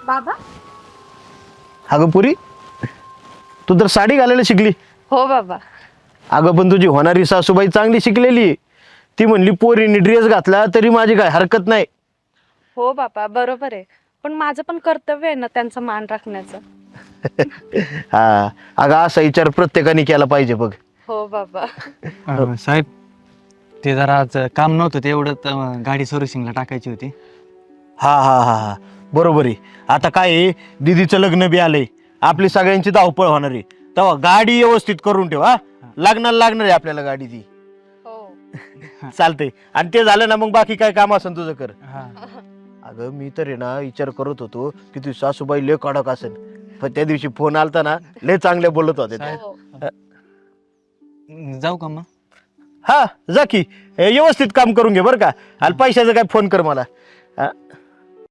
बाबा. अगं पुरी, तू तर साडी घालायला शिकली. हो बाबा. अगं पण तुझी होणारी सासूबाई चांगली शिकलेली आहे. ती म्हणली पोरीने ड्रेस घातला तरी माझी काय हरकत नाही. हो बाबा बरोबर आहे, पण माझं पण कर्तव्य आहे ना त्यांचा मान राखण्याचं. हा, अगं असा विचार प्रत्येकाने केला पाहिजे बघ. हो बाबा. साहेब, ते जरा आज काम नव्हतं ते एवढं गाडी सर्व्हिसिंगला टाकायची होती. हा हा हा हा, बरोबर आहे. आता काय आहे, दीदीचं लग्न बी आलंय, आपली सगळ्यांची धावपळ होणार आहे. तेव्हा गाडी व्यवस्थित करून ठेव. हा, लागणार आहे आपल्याला गाडी ती. हो. चालतंय. आणि ते झालं ना, मग बाकी काय काम असेल तुझं कर. हा. अगं मी तर आहे ना विचार करत होतो की तुझी सासूबाई लय कडक असेल, पण त्या दिवशी फोन आलता ना, लय चांगले बोलत होते त्या. हो. जाऊ का मग? हा जा की, व्यवस्थित काम करून घे बरं का. आणि पैशाचं काय फोन कर मला. हा.